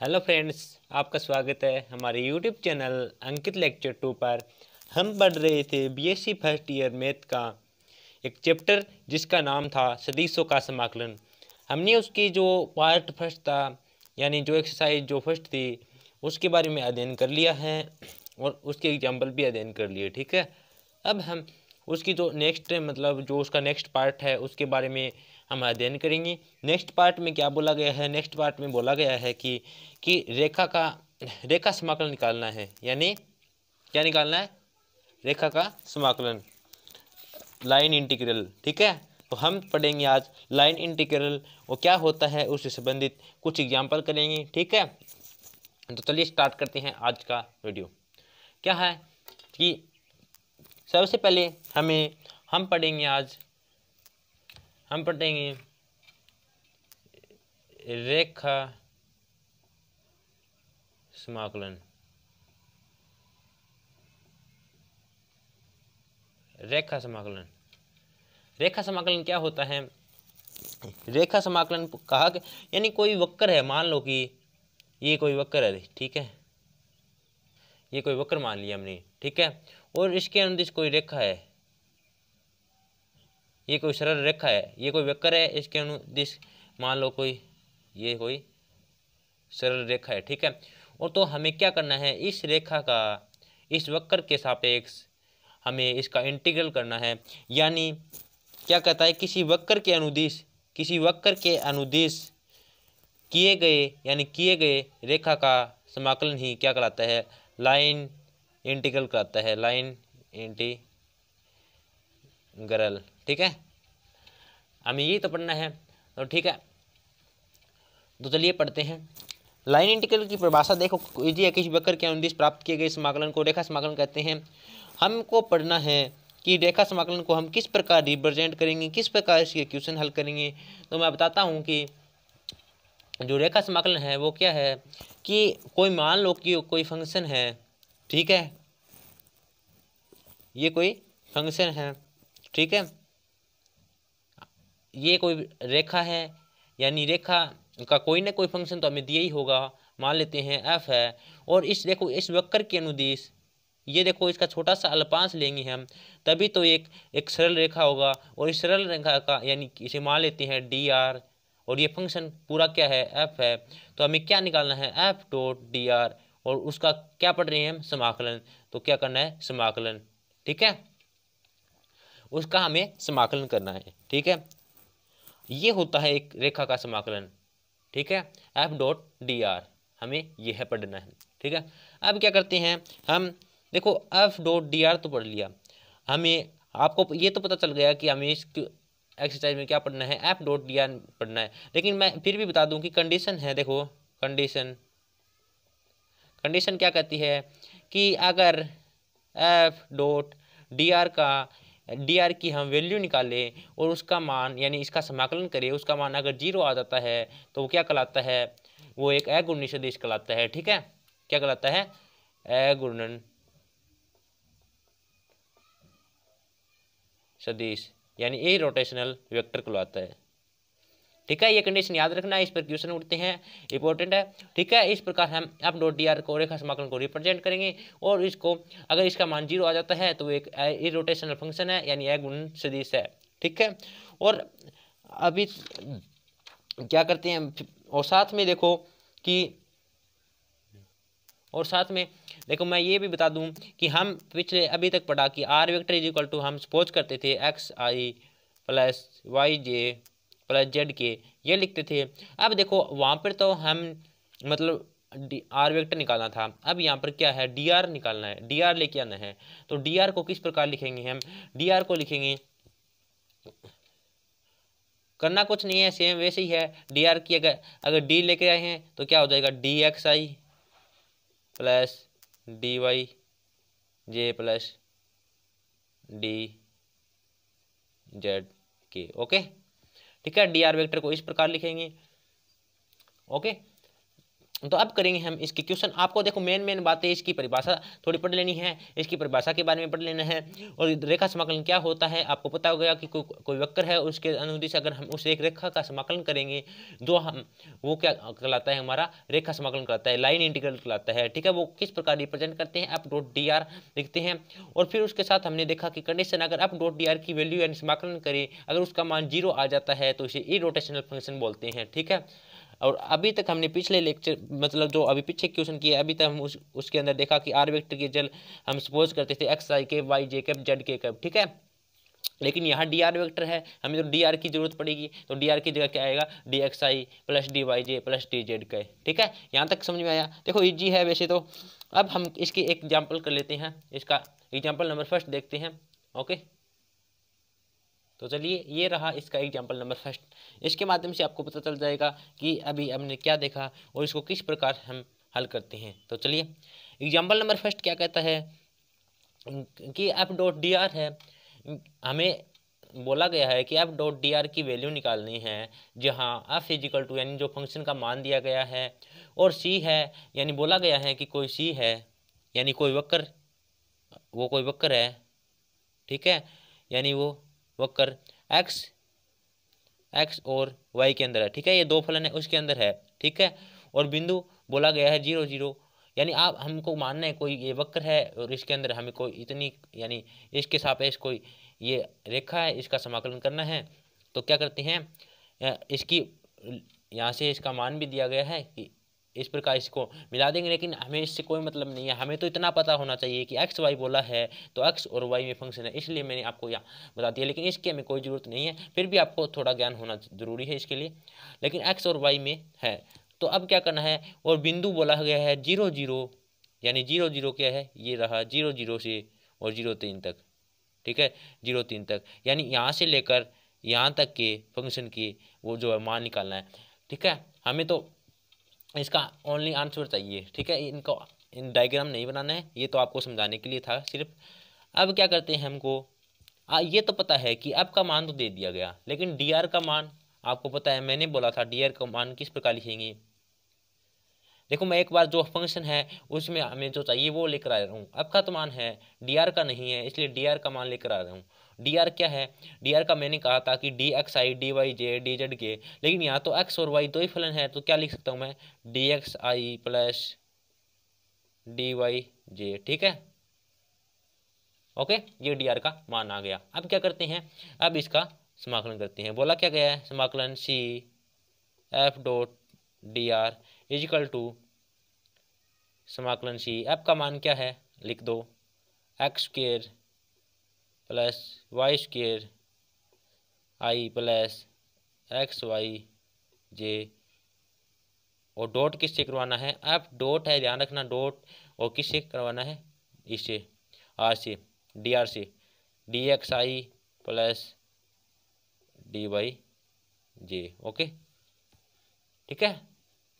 Hello friends, आपका स्वागत है हमारे यूट्यूब चैनल अंकित लेक्चर 2 पर। हम पढ़ रहे थे बीएससी फर्स्ट ईयर मैथ का एक चैप्टर जिसका नाम था सदिशों का समाकलन। हमने उसकी जो पार्ट फर्स्ट था यानी जो एक्सरसाइज जो फर्स्ट थी उसके बारे में अध्ययन कर लिया है और उसके एग्जाम्पल भी अध्ययन कर लिए। ठीक है, अब हम उसकी जो नेक्स्ट मतलब जो उसका नेक्स्ट पार्ट है उसके बारे में हम अध्ययन करेंगे। नेक्स्ट पार्ट में क्या बोला गया है? नेक्स्ट पार्ट में बोला गया है कि रेखा समाकलन निकालना है। यानी क्या निकालना है? रेखा का समाकलन, लाइन इंटीग्रल। ठीक है, तो हम पढ़ेंगे आज लाइन इंटीग्रल और क्या होता है उससे संबंधित कुछ एग्जाम्पल करेंगे। ठीक है, तो चलिए स्टार्ट करते हैं आज का वीडियो। क्या है कि सबसे पहले हम पढ़ेंगे रेखा समाकलन। रेखा समाकलन क्या होता है? रेखा समाकलन कहा यानी कोई वक्र है, मान लो कि ये कोई वक्र है। ठीक है, ये कोई वक्र मान लिया हमने। ठीक है, और इसके अनुदिश कोई रेखा है, ये कोई सरल रेखा है, ये कोई वक्र है, इसके अनुदिश मान लो ये कोई सरल रेखा है। ठीक है, और तो हमें क्या करना है, इस रेखा का इस वक्र के सापेक्ष हमें इसका इंटीग्रल करना है। यानी क्या कहता है, किसी वक्र के अनुदिश किए गए रेखा का समाकलन ही क्या कहलाता है? लाइन इंटीग्रल कहलाता है, लाइन इंटीग्रल। ठीक है, हमें ये तो पढ़ना है। तो ठीक है, तो चलिए पढ़ते हैं। लाइन इंटीग्रल की परिभाषा देखो, इजी है। किसी वक्र के अनुदिश प्राप्त किए गए समाकलन को रेखा समाकलन कहते हैं। हमको पढ़ना है कि रेखा समाकलन को हम किस प्रकार रिप्रेजेंट करेंगे, किस प्रकार इसके क्वेश्चन हल करेंगे। तो मैं बताता हूँ कि जो रेखा समाकलन है वो क्या है कि कोई मान लो कि कोई फंक्शन है। ठीक है, ये कोई फंक्शन है। ठीक है, ये कोई रेखा है, यानी रेखा का कोई ना कोई फंक्शन तो हमें दिया ही होगा। मान लेते हैं f है, और देखो इस वक्र के अनुदिश ये देखो इसका छोटा सा अल्पांश लेंगे हम, तभी तो एक सरल रेखा होगा। और इस सरल रेखा का यानी इसे मान लेते हैं dr, और ये फंक्शन पूरा क्या है? f है। तो हमें क्या निकालना है? f डॉट dr, और उसका क्या पढ़ रहे हैं हम? समाकलन। तो क्या करना है? समाकलन। ठीक है, उसका हमें समाकलन करना है। ठीक है, ये होता है एक रेखा का समाकलन। ठीक है, f डॉट dr हमें यह पढ़ना है। ठीक है, अब क्या करते हैं हम, देखो f डॉट dr तो पढ़ लिया, हमें आपको ये तो पता चल गया कि हमें इस एक्सरसाइज में क्या पढ़ना है? f डॉट dr पढ़ना है। लेकिन मैं फिर भी बता दूं कि कंडीशन है। देखो कंडीशन क्या कहती है कि अगर f डॉट dr की हम वैल्यू निकालें और उसका मान यानी इसका समाकलन करें, उसका मान अगर 0 आ जाता है तो वो क्या कहलाता है? वो एक अघूर्ण सदिश कहलाता है। ठीक है, क्या कहलाता है? अघूर्ण सदिश, यानी ए रोटेशनल वेक्टर कहलाता है। ठीक है, ये कंडीशन याद रखना है, इस पर क्वेश्चन उठते हैं, इंपॉर्टेंट है। ठीक है, इस प्रकार हम f डॉट dr को रेखा समाकलन को रिप्रेजेंट करेंगे, और इसको अगर इसका मान 0 आ जाता है तो एक इरोटेशनल फंक्शन है, यानी अघूर्ण सदिश है। ठीक है, और अभी क्या करते हैं, और साथ में देखो मैं ये भी बता दूं कि हम पिछले अभी तक पढ़ा कि r vector is equal to हम सपोज करते थे xi plus yj plus z k, ये लिखते थे। अब देखो वहाँ पर तो हम मतलब आर वेक्टर निकालना था, अब यहाँ पर क्या है? डी आर निकालना है, डी आर लेके आना है। तो डी आर को किस प्रकार लिखेंगे हम? डी आर को लिखेंगे, करना कुछ नहीं है, सेम वैसे ही है। डी आर की अगर डी लेके आए हैं तो क्या हो जाएगा? डी एक्स आई प्लस डी वाई जे प्लस डी जेड के। ओके, ठीक है, डी आर वेक्टर को इस प्रकार लिखेंगे। ओके, तो अब करेंगे हम इसके क्वेश्चन। आपको देखो मेन बातें इसकी परिभाषा थोड़ी पढ़ लेनी है, इसकी परिभाषा के बारे में पढ़ लेना है। और रेखा समाकलन क्या होता है आपको पता हो गया कि कोई वक्र है, उसके अनुदिश अगर हम उस एक रेखा का समाकलन करेंगे जो हम वो क्या कहलाता है, हमारा रेखा समाकलन कहलाता है, लाइन इंटीग्रल कहलाता है। ठीक है, वो किस प्रकार रिप्रेजेंट करते हैं, एफ डॉट डी आर लिखते हैं। और फिर उसके साथ हमने देखा कि कंडीशन अगर एफ डॉट डी आर की वैल्यू यानी समाकलन करें, अगर उसका मान 0 आ जाता है तो इसे इरोटेशनल फंक्शन बोलते हैं। ठीक है, और अभी तक हमने पिछले लेक्चर मतलब जो अभी पीछे क्वेश्चन किए अभी तक हम उसके अंदर देखा कि आर वेक्टर की जल हम सपोज करते थे एक्स आई कैप वाई जे कैप जेड के कैप। ठीक है, लेकिन यहाँ डी आर वेक्टर है, हमें तो डी आर की जरूरत पड़ेगी, तो डी आर की जगह क्या आएगा, डी एक्स आई प्लस डी वाई जे प्लस डी जेड के। ठीक है, यहाँ तक समझ में आया। देखो इजी है वैसे तो। अब हम इसकी एक एग्जाम्पल कर लेते हैं, इसका एग्जाम्पल नंबर फर्स्ट देखते हैं। ओके, तो चलिए ये रहा इसका एग्जाम्पल नंबर फर्स्ट। इसके माध्यम से आपको पता चल जाएगा कि अभी हमने क्या देखा और इसको किस प्रकार हम हल करते हैं। तो चलिए एग्जाम्पल नंबर फर्स्ट क्या कहता है कि एफ डॉट डी आर है, हमें बोला गया है कि एफ डॉट डी आर की वैल्यू निकालनी है, जहाँ एफ इजिकल टू यानी जो फंक्शन का मान दिया गया है, और सी है यानी बोला गया है कि कोई सी है यानी कोई वक्र, वो कोई वक्र है। ठीक है, यानी वो वक्र एक्स और वाई के अंदर है। ठीक है, ये दो फलन है उसके अंदर है। ठीक है, और बिंदु बोला गया है 0 0, यानी आप हमको मानना है कोई ये वक्र है और इसके अंदर हमें कोई इतनी यानी इसके सापेक्ष कोई ये रेखा है, इसका समाकलन करना है। तो क्या करते हैं, इसकी यहाँ से इसका मान भी दिया गया है कि इस प्रकार इसको मिला देंगे, लेकिन हमें इससे कोई मतलब नहीं है। हमें तो इतना पता होना चाहिए कि एक्स वाई बोला है तो एक्स और वाई में फंक्शन है, इसलिए मैंने आपको यहाँ बता दिया, लेकिन इसकी हमें कोई ज़रूरत नहीं है। फिर भी आपको थोड़ा ज्ञान होना ज़रूरी है इसके लिए, लेकिन एक्स और वाई में है। तो अब क्या करना है, और बिंदु बोला गया है 0 0, यानी 0 0 क्या है, ये रहा 0 0 से और 0 3 तक। ठीक है, 0 3 तक, यानी यहाँ से लेकर यहाँ तक के फंक्शन की वो जो है मान निकालना है। ठीक है, हमें तो इसका ओनली आंसर चाहिए। ठीक है, इनको इन डायग्राम नहीं बनाना है, ये तो आपको समझाने के लिए था सिर्फ। अब क्या करते हैं, हमको ये तो पता है कि अब का मान तो दे दिया गया, लेकिन डी आर का मान आपको पता है, मैंने बोला था डी आर का मान किस प्रकार लिखेंगे। देखो मैं एक बार जो फंक्शन है उसमें हमें जो चाहिए वो लेकर आ रहा हूँ। अब का तो मान है, डी आर का नहीं है, इसलिए डी आर का मान लेकर आ रहा हूँ। डी आर क्या है, डी आर का मैंने कहा था कि d x i d y j d z k, लेकिन यहाँ तो एक्स और वाई दो ही फलन है, तो क्या लिख सकता हूँ मैं, डी एक्स आई प्लस डी वाई जे। ठीक है, ओके, ये डी आर का मान आ गया। अब क्या करते हैं, अब इसका समाकलन करते हैं। बोला क्या गया है, समाकलन c f dot d r is equal to समाकलन सी एफ का मान क्या है, लिख दो, x square plus y square i plus x y j, और डॉट किससे करवाना है, एफ डॉट है ध्यान रखना डॉट, और किससे करवाना है, इससे आर से डी आर से, डी एक्स आई प्लस डी वाई जे। ओके, ठीक है,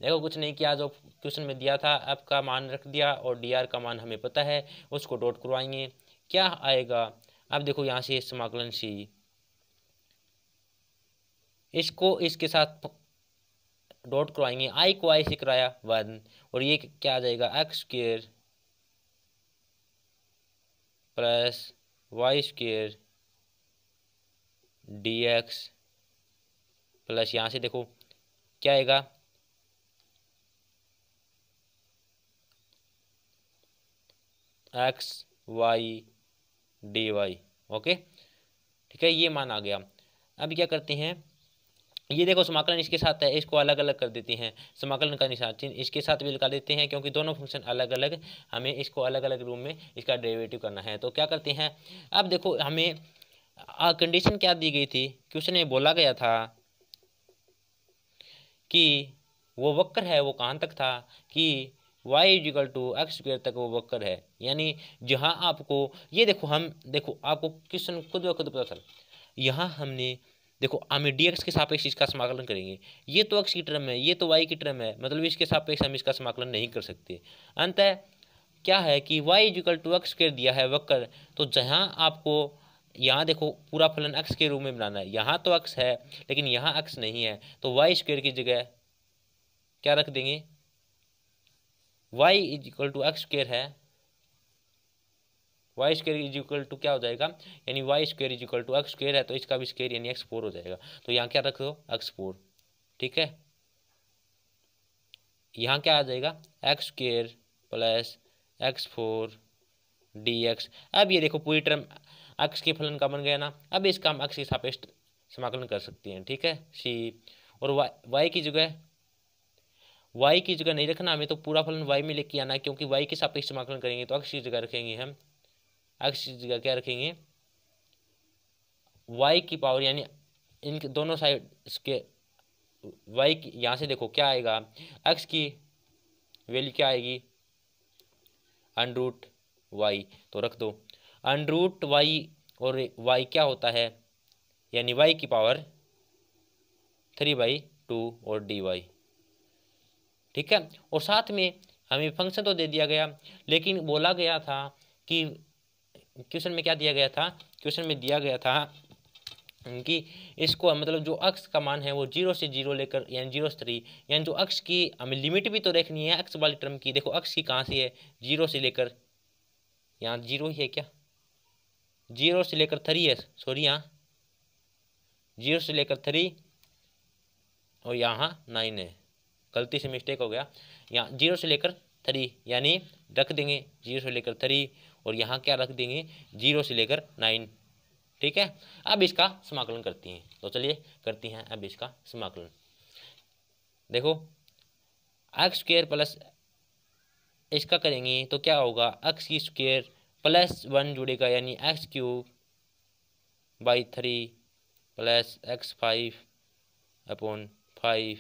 देखो कुछ नहीं किया, जो क्वेश्चन में दिया था एफ का मान रख दिया और डी आर का मान हमें पता है, उसको डॉट करवाएंगे, क्या आएगा। अब देखो यहाँ से समाकलन सी, इसको इसके साथ डॉट करवाएंगे, आई को आई से कराया 1, और ये क्या आ जाएगा, x square plus y square d x plus यहाँ से देखो क्या आएगा, x y d y. Okay, ठीक है, ये मान आ गया। अब क्या करते हैं, ये देखो समाकलन इसके साथ है, इसको अलग अलग कर देते हैं, समाकलन का निशान चिन्ह इसके साथ भी लगा देते हैं, क्योंकि दोनों फंक्शन अलग अलग, हमें इसको अलग अलग रूप में इसका डेरिवेटिव करना है। तो क्या करते हैं, अब देखो हमें कंडीशन क्या दी गई थी, क्वेश्चन में बोला गया था कि वो वक्र है, वो कहाँ तक था कि y is equal to x square तक वो वक्र है, यानी जहाँ आपको ये देखो, हम देखो आपको क्वेश्चन खुद ब खुद पता चल, यहाँ हमने देखो हमें dx के सापेक्ष इसका समाकलन करेंगे, ये तो x की टर्म है, ये तो y की टर्म है, मतलब इसके सापेक्ष हम इसका समाकलन नहीं कर सकते। अंततः क्या है कि y is equal to x square दिया है वक्र, तो जहाँ आपको यहाँ देखो पूरा फलन x के रूप में बनाना है, यहाँ तो x है लेकिन यहाँ x नहीं है, तो वाई स्क्वेयर की जगह क्या रख देंगे, y is equal to x square है, y square is equal to क्या हो जाएगा, यानी y square is equal to x square है तो इसका भी स्क्र यानी x4 हो जाएगा। तो यहाँ क्या रख दो x4, ठीक है। यहाँ क्या आ जाएगा x square plus x4 dx। अब ये देखो पूरी टर्म अक्ष के फलन का बन गया ना। अब इसका हम अक्ष के सापेक्ष समाकलन कर सकते हैं, ठीक है। सी और y की जगह नहीं रखना हमें, तो पूरा फलन y में लेके आना है, क्योंकि y के सापेक्ष समाकलन करेंगे तो अक्ष की जगह रखेंगे हम, अक्ष की जगह क्या रखेंगे y की पावर, यानी इन दोनों साइड के y की, यहाँ से देखो क्या आएगा, अक्ष की वैल्यू क्या आएगी अंडरूट y, तो रख दो अंडरूट y, और y क्या होता है यानी y की पावर 3/2 और dy, ठीक है। और साथ में हमें फंक्शन तो दे दिया गया, लेकिन बोला गया था कि क्वेश्चन में क्या दिया गया था, क्वेश्चन में दिया गया था कि इसको मतलब जो अक्ष का मान है वो 0 से 0 लेकर यानी 0 से 3, यानी जो अक्ष की हमें लिमिट भी तो देखनी है अक्ष वाली टर्म की। देखो अक्ष की कहाँ से है, 0 से लेकर, यहाँ 0 ही है क्या, 0 से लेकर 3 है, सॉरी यहाँ 0 से लेकर 3 और यहाँ 9 है, गलती से मिस्टेक हो गया। यहाँ 0 से लेकर 3 यानी रख देंगे 0 से लेकर 3 और यहाँ क्या रख देंगे 0 से लेकर 9, ठीक है। अब इसका समाकलन करती हैं, तो चलिए करती हैं अब इसका समाकलन। देखो एक्स स्क्वायर प्लस इसका करेंगे तो क्या होगा, एक्स की स्क्वायर प्लस 1 जुड़ेगा यानी x³/3 प्लस x5/5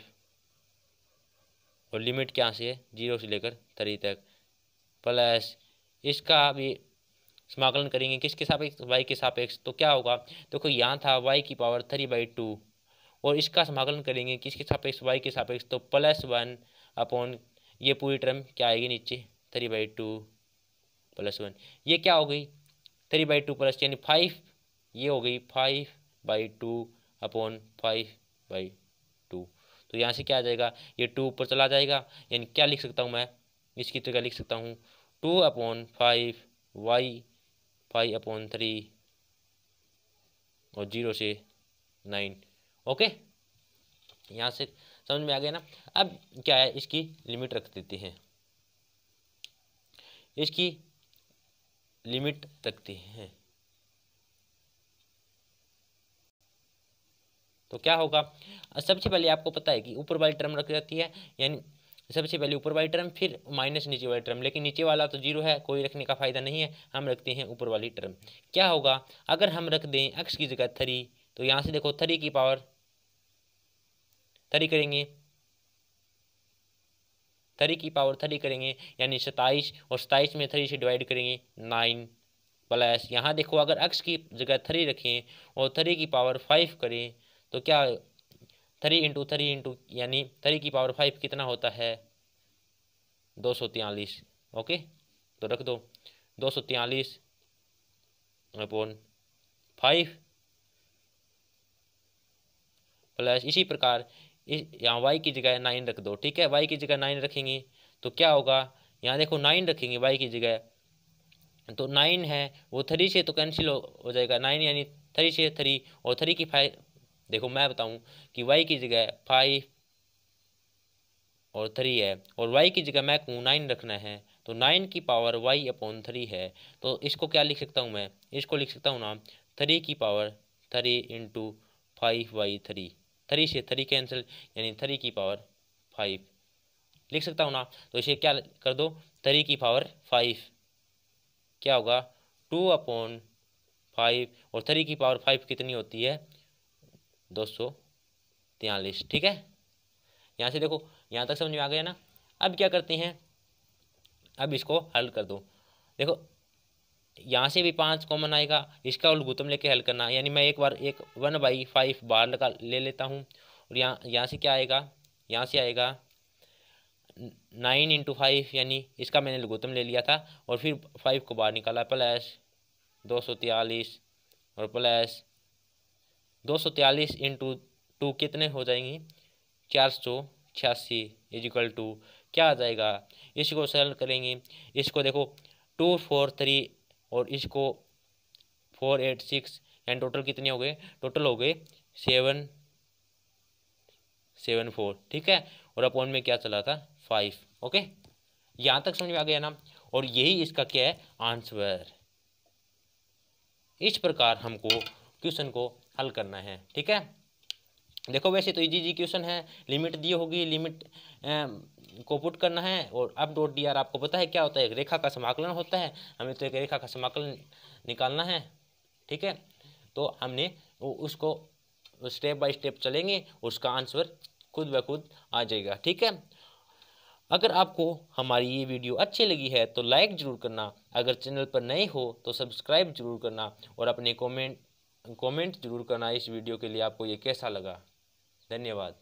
और लिमिट क्या से है 0 से लेकर 3 तक, प्लस इसका भी समाकलन करेंगे किसके सापेक्ष, y के सापेक्ष। तो क्या होगा, देखो यहाँ था y की पावर 3/2 और इसका समाकलन करेंगे किसके सापेक्ष, y के सापेक्ष, तो +1 अपॉन ये पूरी टर्म क्या आएगी नीचे 3/2 + 1, ये क्या हो गई 3/2 प्लस यानी 5, ये हो गई 5/2 अपॉन 5/2। तो यहाँ से क्या आ जाएगा, ये 2 ऊपर चला जाएगा, यानी क्या लिख सकता हूँ मैं, इसकी जगह लिख सकता हूँ 2/5 y 5/3 और 0 से 9, ओके। यहाँ से समझ में आ गया ना। अब क्या है, इसकी लिमिट रख देते हैं, इसकी लिमिट रखते हैं तो क्या होगा, सबसे पहले आपको पता है कि ऊपर वाली टर्म रख जाती है, यानी सबसे पहले ऊपर वाली टर्म फिर माइनस नीचे वाली टर्म, लेकिन नीचे वाला तो 0 है, कोई रखने का फायदा नहीं है, हम रखते हैं ऊपर वाली टर्म। क्या होगा अगर हम रख दें x की जगह 3, तो यहाँ से देखो 3 की पावर 3 करेंगे, 3 की पावर 3 करेंगे यानी 27 और 27 में 3 से डिवाइड करेंगे 9, प्लस यहाँ देखो अगर x की जगह 3 रखें और 3 की पावर 5 करें तो क्या 3 × 3 यानी 3 की पावर 5 कितना होता है 243, ओके। तो रख दो 243/5 प्लस इसी प्रकार यहाँ y की जगह 9 रख दो, ठीक है। y की जगह 9 रखेंगे तो क्या होगा, यहाँ देखो 9 रखेंगे y की जगह, तो 9 है वो 3 से तो कैंसिल हो जाएगा, 9 यानी 3 से 3 और 3 की 5, देखो मैं बताऊं कि y की जगह 5 और 3 है और y की जगह मैं कहूँ 9 रखना है, तो 9 की पावर y/3 है, तो इसको क्या लिख सकता हूँ मैं, इसको लिख सकता हूँ ना 3 की पावर 3 × 5/3, 3 से 3 कैंसिल यानी 3 की पावर 5 लिख सकता हूँ ना। तो इसे क्या कर दो 3 की पावर 5 क्या होगा 2/5 और 3 की पावर 5 कितनी होती है 243, ठीक है। यहाँ से देखो यहाँ तक समझ में आ गया ना। अब क्या करते हैं, अब इसको हल कर दो, देखो यहाँ से भी 5 कॉमन आएगा, इसका लघुत्तम लेके हल करना, यानी मैं एक बार 1/5 बाहर लगा ले लेता हूँ और यहाँ से क्या आएगा, यहाँ से आएगा 9 × 5 यानी इसका मैंने लघुत्तम ले लिया था और फिर 5 को बाहर निकाला, प्लस 243 और प्लस 243 × 2 कितने हो जाएंगे 486 = क्या आ जाएगा, इसको सरल करेंगे, इसको देखो 2 4 3 और इसको 4 8 6 एंड टोटल कितने हो गए, टोटल हो गए 7 7 4, ठीक है। और अपॉन में क्या चला था 5। ओके, यहाँ तक समझ में आ गया ना। और यही इसका क्या है आंसर। इस प्रकार हमको क्वेश्चन को हल करना है, ठीक है। देखो वैसे तो इजी क्वेश्चन है, लिमिट दी होगी, लिमिट को पुट करना है और अब डॉट डी आर आपको पता है क्या होता है, एक रेखा का समाकलन होता है। हमें तो एक रेखा का समाकलन निकालना है, ठीक है। तो हमने उसको स्टेप बाय स्टेप चलेंगे, उसका आंसर खुद ब खुद आ जाएगा, ठीक है। अगर आपको हमारी ये वीडियो अच्छी लगी है तो लाइक ज़रूर करना, अगर चैनल पर नए हो तो सब्सक्राइब जरूर करना और अपने कमेंट ज़रूर करना इस वीडियो के लिए आपको ये कैसा लगा। धन्यवाद।